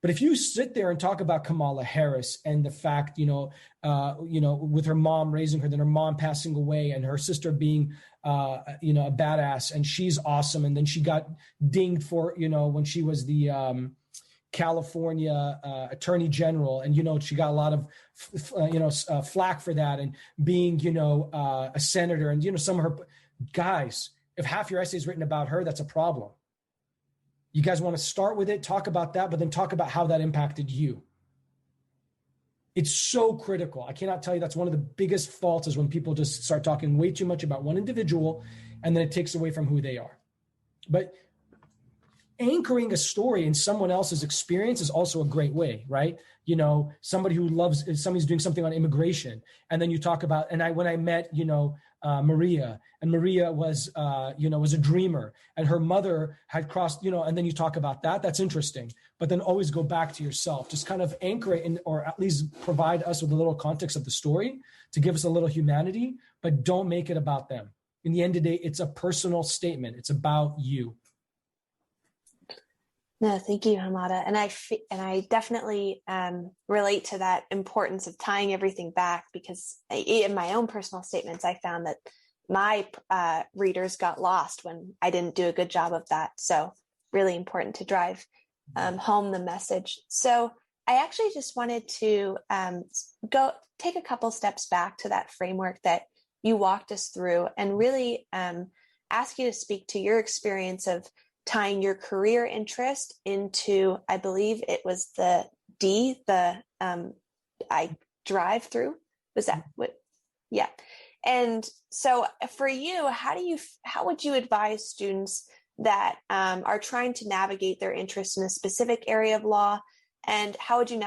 S2: But if you sit there and talk about Kamala Harris and the fact, with her mom raising her, then her mom passing away and her sister being, a badass, and she's awesome. And then she got dinged for, when she was the California Attorney General, and, she got a lot of, flack for that, and being, a senator, and, some of her guys, if half your essay is written about her, that's a problem. You guys want to start with it, talk about that, but then talk about how that impacted you. It's so critical. I cannot tell you, that's one of the biggest faults, is when people just start talking way too much about one individual, and then it takes away from who they are. But anchoring a story in someone else's experience is also a great way, right? Somebody somebody's doing something on immigration, and then you talk about, when I met, Maria, and Maria was a dreamer, and her mother had crossed, and then you talk about that. That's interesting. But then always go back to yourself. Just kind of anchor it in, or at least provide us with a little context of the story to give us a little humanity, but don't make it about them. In the end of the day, it's a personal statement. It's about you.
S1: No, thank you, Hamada. And I definitely relate to that importance of tying everything back, because in my own personal statements, I found that my readers got lost when I didn't do a good job of that. So really important to drive home the message. So I actually just wanted to go take a couple steps back to that framework that you walked us through, and really ask you to speak to your experience of tying your career interest into, I believe it was the D, I drive through. Was that what? Yeah. And so for you, how would you advise students that are trying to navigate their interest in a specific area of law? And how would you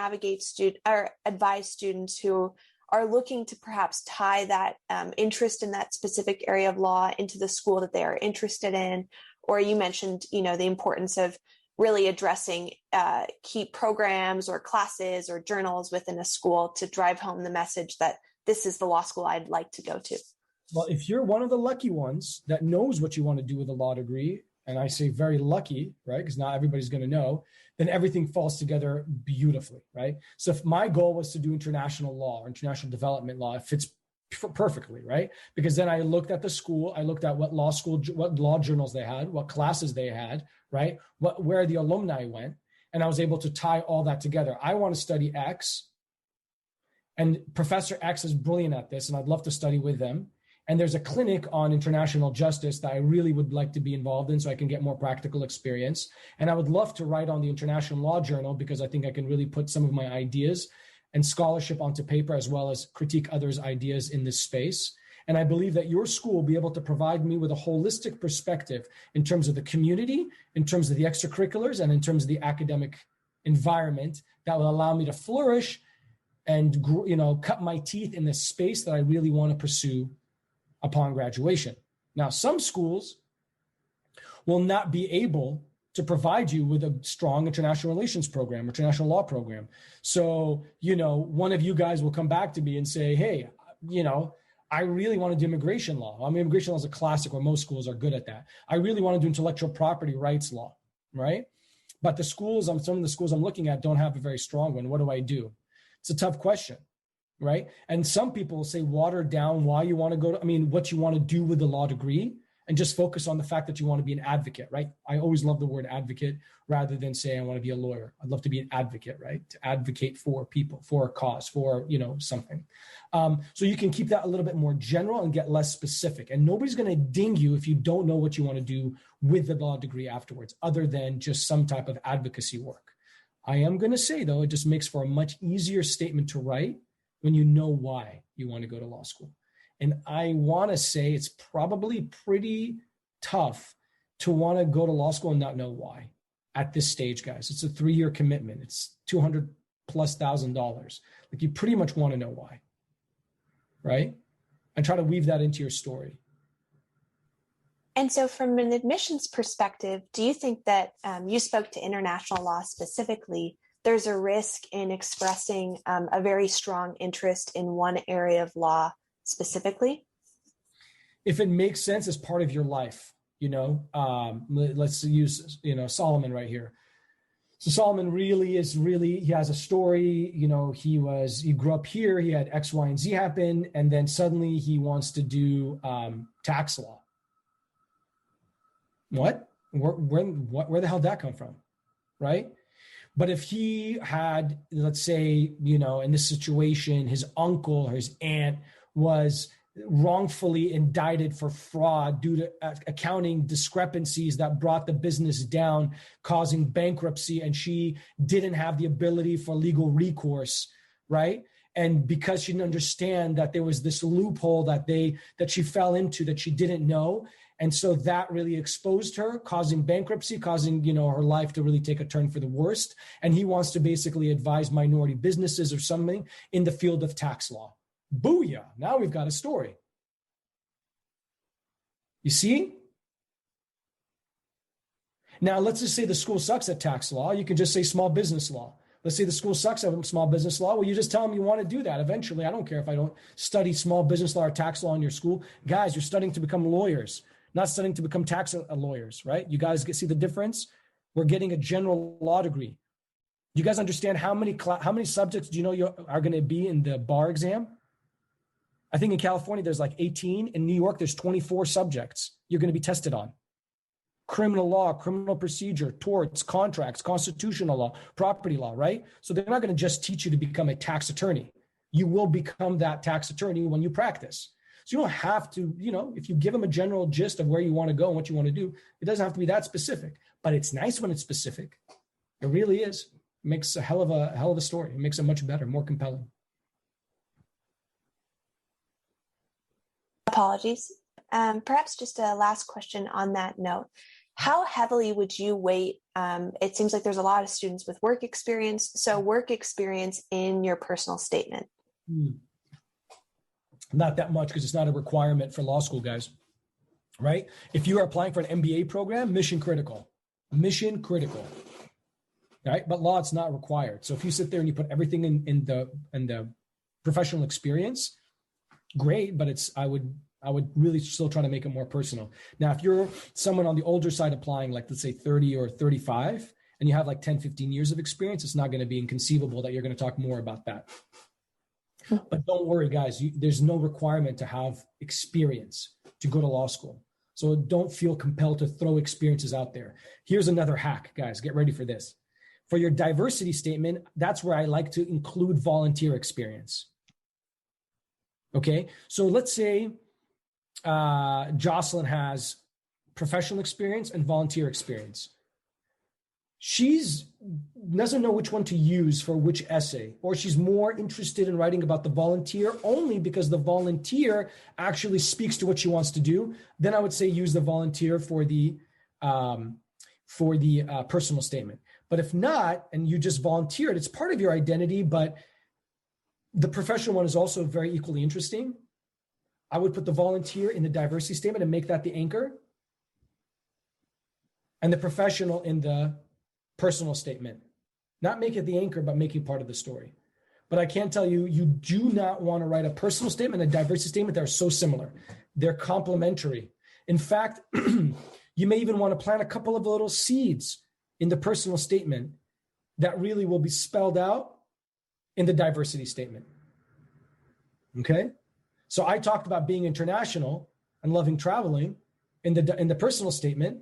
S1: advise students who are looking to perhaps tie that interest in that specific area of law into the school that they are interested in? Or you mentioned, the importance of really addressing key programs or classes or journals within a school to drive home the message that this is the law school I'd like to go to.
S2: Well, if you're one of the lucky ones that knows what you want to do with a law degree, and I say very lucky, right, because not everybody's going to know, then everything falls together beautifully, right? So if my goal was to do international law or international development law, it fits perfectly, right? Because then I looked at the school, I looked at what law journals they had, what classes they had, right? Where the alumni went, and I was able to tie all that together. I want to study X, and Professor X is brilliant at this, and I'd love to study with them. And there's a clinic on international justice that I really would like to be involved in so I can get more practical experience. And I would love to write on the International Law Journal, because I think I can really put some of my ideas and scholarship onto paper, as well as critique others' ideas in this space. And I believe that your school will be able to provide me with a holistic perspective in terms of the community, in terms of the extracurriculars, and in terms of the academic environment that will allow me to flourish and, cut my teeth in this space that I really want to pursue upon graduation. Now, some schools will not be able to provide you with a strong international relations program, or international law program. So, one of you guys will come back to me and say, hey, I really want to do immigration law. I mean, immigration law is a classic where most schools are good at that. I really want to do intellectual property rights law, right? But some of the schools I'm looking at don't have a very strong one. What do I do? It's a tough question, right? And some people will say, water down why you want to what you want to do with the law degree, and just focus on the fact that you want to be an advocate, right? I always love the word advocate rather than say I want to be a lawyer. I'd love to be an advocate, right? To advocate for people, for a cause, for, something. So you can keep that a little bit more general and get less specific. And nobody's going to ding you if you don't know what you want to do with the law degree afterwards, other than just some type of advocacy work. I am going to say, though, it just makes for a much easier statement to write when you know why you want to go to law school. And I want to say it's probably pretty tough to want to go to law school and not know why at this stage, guys. It's a 3-year commitment. It's 200 plus $1,000. Like, you pretty much want to know why, right? And try to weave that into your story.
S1: And so from an admissions perspective, do you think that you spoke to international law specifically, there's a risk in expressing a very strong interest in one area of law specifically?
S2: If it makes sense as part of your life, let's use, Solomon right here. So Solomon he has a story, he grew up here, he had X, Y, and Z happen, and then suddenly he wants to do tax law. What? Where the hell did that come from? Right? But if he had, let's say, in this situation, his uncle or his aunt was wrongfully indicted for fraud due to accounting discrepancies that brought the business down, causing bankruptcy, and she didn't have the ability for legal recourse, right? And because she didn't understand that there was this loophole that she fell into that she didn't know. And so that really exposed her, causing bankruptcy, causing, her life to really take a turn for the worst. And he wants to basically advise minority businesses or something in the field of tax law. Booyah. Now we've got a story. You see? Now, let's just say the school sucks at tax law. You can just say small business law. Let's say the school sucks at small business law. Well, you just tell them you want to do that. Eventually, I don't care if I don't study small business law or tax law in your school. Guys, you're studying to become lawyers, not studying to become tax lawyers, right? You guys see the difference? We're getting a general law degree. You guys understand how many subjects do you know are going to be in the bar exam? I think in California, there's like 18. In New York, there's 24 subjects you're going to be tested on. Criminal law, criminal procedure, torts, contracts, constitutional law, property law, right? So they're not going to just teach you to become a tax attorney. You will become that tax attorney when you practice. So you don't have to, if you give them a general gist of where you want to go and what you want to do, it doesn't have to be that specific. But it's nice when it's specific. It really is. It makes a hell of a story. It makes it much better, more compelling.
S1: Apologies. Perhaps just a last question on that note. How heavily would you weight, it seems like there's a lot of students with work experience, so work experience in your personal statement?
S2: Not that much, because it's not a requirement for law school, guys, right? If you are applying for an MBA program, mission critical, right? But law, it's not required. So if you sit there and you put everything in the professional experience, great, but I would really still try to make it more personal. Now, if you're someone on the older side applying, like let's say 30 or 35, and you have like 10, 15 years of experience, it's not going to be inconceivable that you're going to talk more about that. But don't worry, guys, there's no requirement to have experience to go to law school. So don't feel compelled to throw experiences out there. Here's another hack, guys, get ready for this. For your diversity statement, that's where I like to include volunteer experience. Okay, so let's say Jocelyn has professional experience and volunteer experience. She doesn't know which one to use for which essay, or she's more interested in writing about the volunteer only because the volunteer actually speaks to what she wants to do. Then I would say use the volunteer for the personal statement. But if not, and you just volunteered, it's part of your identity, but the professional one is also very equally interesting. I would put the volunteer in the diversity statement and make that the anchor, and the professional in the personal statement. Not make it the anchor, but make it part of the story. But I can tell you, you do not want to write a personal statement and a diversity statement that are so similar. They're complementary. In fact, you may even want to plant a couple of little seeds in the personal statement that really will be spelled out in the diversity statement. Okay? So I talked about being international and loving traveling in the personal statement,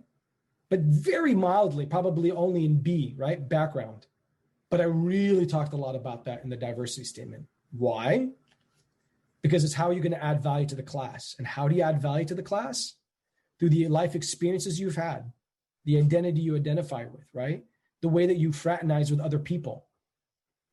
S2: but very mildly, probably only in B, right? Background. But I really talked a lot about that in the diversity statement. Why? Because it's how you're going to add value to the class. And how do you add value to the class? Through the life experiences you've had, the identity you identify with, right? The way that you fraternize with other people.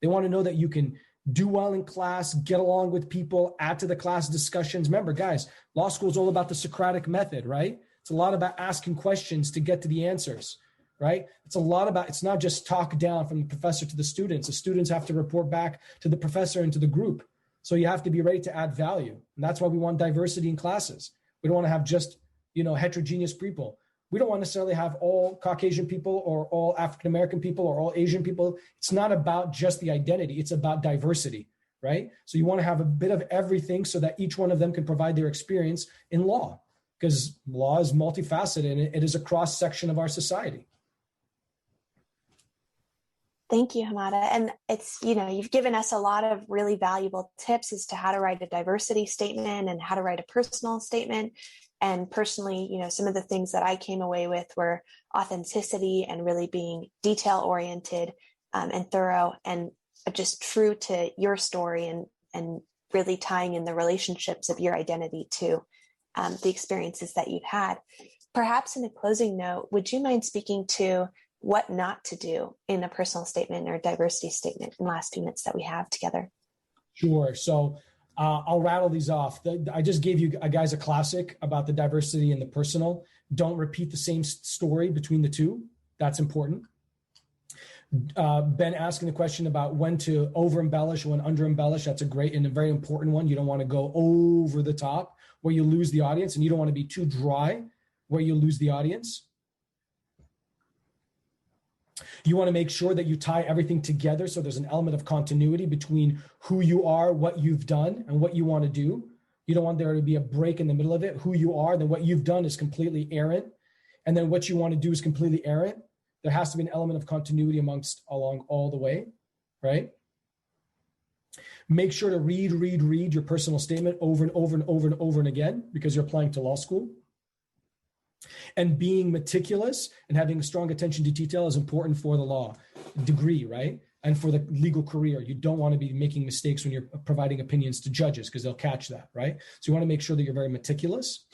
S2: They want to know that you can do well in class, get along with people, add to the class discussions. Remember, guys, law school is all about the Socratic method, right? It's a lot about asking questions to get to the answers, right? It's a lot about, it's not just talk down from the professor to the students. The students have to report back to the professor and to the group. So you have to be ready to add value. And that's why we want diversity in classes. We don't want to have just, heterogeneous people. We don't want to necessarily have all Caucasian people or all African-American people or all Asian people. It's not about just the identity. It's about diversity, right? So you want to have a bit of everything so that each one of them can provide their experience in law, because law is multifaceted and it is a cross section of our society.
S1: Thank you, Hamada. And it's, you've given us a lot of really valuable tips as to how to write a diversity statement and how to write a personal statement. And personally, some of the things that I came away with were authenticity and really being detail oriented and thorough and just true to your story and really tying in the relationships of your identity to the experiences that you've had. Perhaps in a closing note, would you mind speaking to what not to do in a personal statement or diversity statement in the last few minutes that we have together?
S2: Sure. So I'll rattle these off. I just gave you guys a classic about the diversity and the personal. Don't repeat the same story between the two. That's important. Ben asking the question about when to over embellish, when under embellish. That's a great and a very important one. You don't want to go over the top where you lose the audience, and you don't want to be too dry where you lose the audience. You want to make sure that you tie everything together so there's an element of continuity between who you are, what you've done, and what you want to do. You don't want there to be a break in the middle of it. Who you are, then what you've done is completely errant, and then what you want to do is completely errant. There has to be an element of continuity along all the way, right? Make sure to read your personal statement over and over and over and over and again, because you're applying to law school. And being meticulous and having a strong attention to detail is important for the law degree, right? And for the legal career. You don't want to be making mistakes when you're providing opinions to judges, because they'll catch that, right? So you want to make sure that you're very meticulous.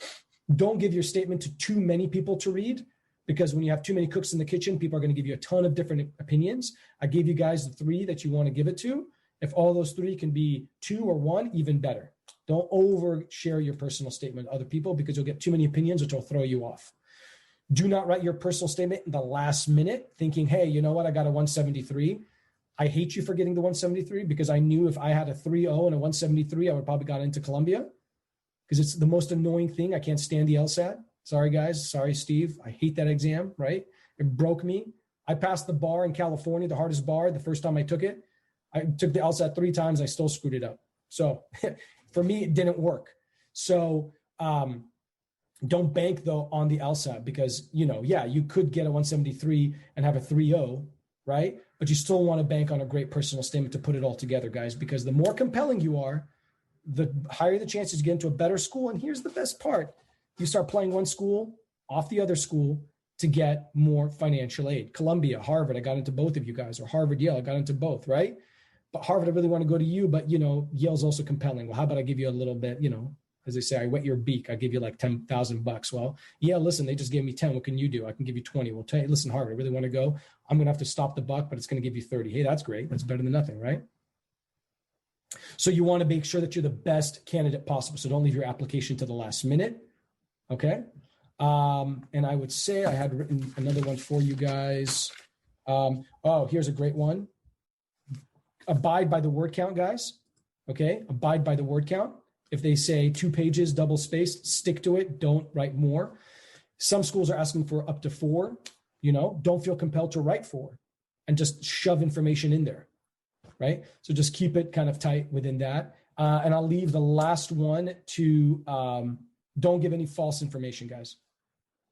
S2: Don't give your statement to too many people to read, because when you have too many cooks in the kitchen, people are going to give you a ton of different opinions. I gave you guys the 3 that you want to give it to. If all those 3 can be 2 or 1, even better. Don't overshare your personal statement with other people, because you'll get too many opinions, which will throw you off. Do not write your personal statement in the last minute thinking, hey, you know what? I got a 173. I hate you for getting the 173, because I knew if I had a 3.0 and a 173, I would probably got into Columbia, because it's the most annoying thing. I can't stand the LSAT. Sorry, guys. Sorry, Steve. I hate that exam, right? It broke me. I passed the bar in California, the hardest bar, the first time I took it. I took the LSAT 3 times. I still screwed it up. So for me, it didn't work. So don't bank, though, on the LSAT, because, you could get a 173 and have a 3.0, right? But you still want to bank on a great personal statement to put it all together, guys, because the more compelling you are, the higher the chances you get into a better school. And here's the best part. You start playing one school off the other school to get more financial aid. Columbia, Harvard, I got into both of you guys, or Harvard, Yale, I got into both, right? But Harvard, I really want to go to you, but, Yale's also compelling. Well, how about I give you a little bit, as they say, I wet your beak. I give you like $10,000. Well, yeah, listen, they just gave me 10. What can you do? I can give you 20. Well, listen, Harvard, I really want to go. I'm going to have to stop the buck, but it's going to give you 30. Hey, that's great. That's better than nothing, right? So you want to make sure that you're the best candidate possible. So don't leave your application to the last minute. Okay. And I would say I had written another one for you guys. Here's a great one. Abide by the word count, guys. Okay. Abide by the word count. If they say 2 pages, double spaced, stick to it. Don't write more. Some schools are asking for up to 4. Don't feel compelled to write 4 and just shove information in there, right? So just keep it kind of tight within that. And I'll leave the last one to don't give any false information, guys.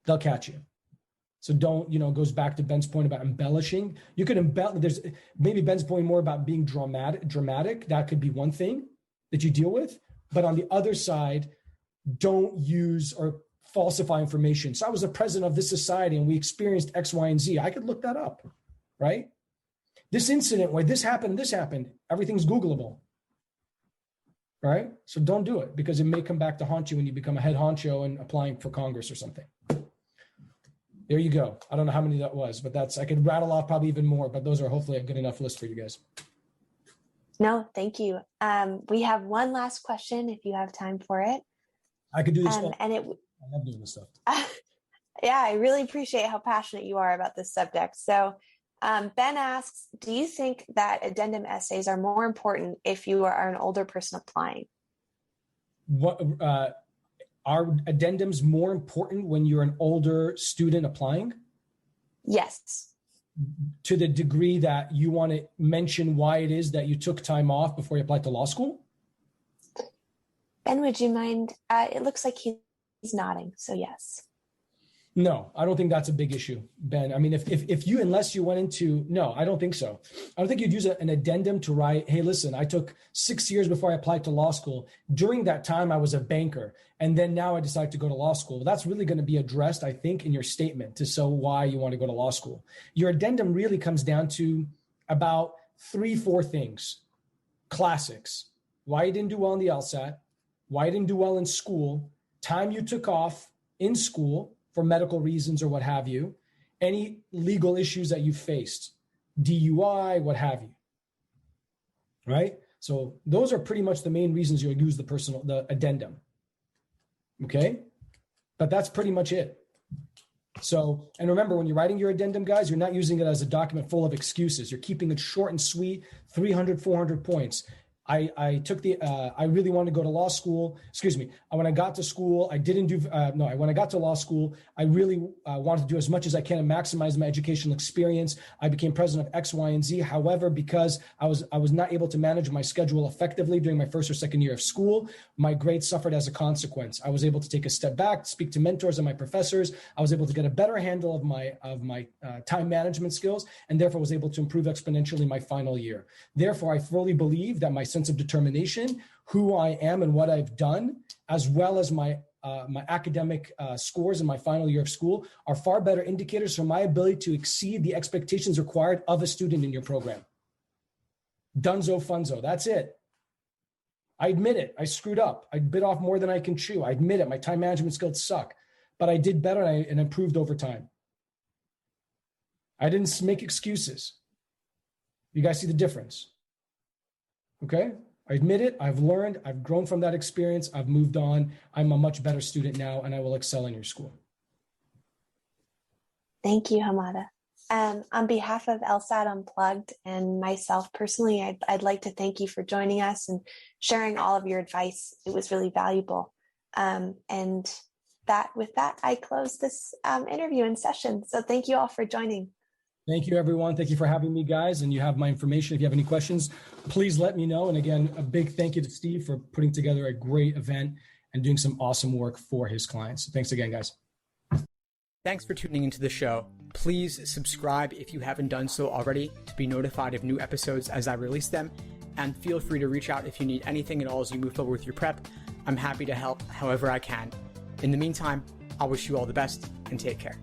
S2: They'll catch you. So don't, goes back to Ben's point about embellishing. You could embellish. There's maybe Ben's point more about being dramatic. That could be one thing that you deal with. But on the other side, don't use or falsify information. So I was the president of this society and we experienced X, Y, and Z. I could look that up, right? This incident where this happened, everything's Googleable, right? So don't do it, because it may come back to haunt you when you become a head honcho and applying for Congress or something. There you go. I don't know how many that was, but I could rattle off probably even more, but those are hopefully a good enough list for you guys.
S1: No, thank you. We have one last question if you have time for it.
S2: I could do this.
S1: I
S2: love doing this stuff.
S1: Yeah, I really appreciate how passionate you are about this subject. So Ben asks, do you think that addendum essays are more important if you are an older person applying?
S2: What are addendums more important when you're an older student applying?
S1: Yes.
S2: To the degree that you want to mention why it is that you took time off before you applied to law school?
S1: Ben, would you mind? It looks like he's nodding, so yes.
S2: No, I don't think that's a big issue, Ben. I mean, if you, unless you went into, no, I don't think so. I don't think you'd use an addendum to write, hey, listen, I took 6 years before I applied to law school. During that time, I was a banker. And then now I decided to go to law school. That's really going to be addressed, I think, in your statement to show why you want to go to law school. Your addendum really comes down to about 3-4 things. Classics. Why you didn't do well in the LSAT, why you didn't do well in school, time you took off in school for medical reasons or what have you, any legal issues that you faced, DUI, what have you, right? So those are pretty much the main reasons you'll use the addendum, okay? But that's pretty much it. So, and remember, when you're writing your addendum, guys, you're not using it as a document full of excuses. You're keeping it short and sweet, 300, 400 points. I took I really wanted to go to law school. Excuse me. When I got to school, I didn't do, when I got to law school, I really wanted to do as much as I can to maximize my educational experience. I became president of X, Y, and Z. However, because I was not able to manage my schedule effectively during my first or second year of school, my grades suffered as a consequence. I was able to take a step back, speak to mentors and my professors. I was able to get a better handle of my time management skills, and therefore was able to improve exponentially my final year. Therefore, I fully believe that my sense of determination, who I am and what I've done, as well as my academic scores in my final year of school are far better indicators for my ability to exceed the expectations required of a student in your program. Dunzo funzo, that's it. I admit it, I screwed up. I bit off more than I can chew. I admit it, my time management skills suck, but I did better and improved over time. I didn't make excuses. You guys see the difference? Okay, I admit it, I've learned, I've grown from that experience, I've moved on, I'm a much better student now, and I will excel in your school.
S1: Thank you, Hamada. On behalf of LSAT Unplugged and myself personally, I'd like to thank you for joining us and sharing all of your advice. It was really valuable. And with that, I close this interview and session. So thank you all for joining.
S2: Thank you, everyone. Thank you for having me, guys. And you have my information. If you have any questions, please let me know. And again, a big thank you to Steve for putting together a great event and doing some awesome work for his clients. Thanks again, guys.
S3: Thanks for tuning into the show. Please subscribe if you haven't done so already to be notified of new episodes as I release them. And feel free to reach out if you need anything at all as you move forward with your prep. I'm happy to help however I can. In the meantime, I'll wish you all the best and take care.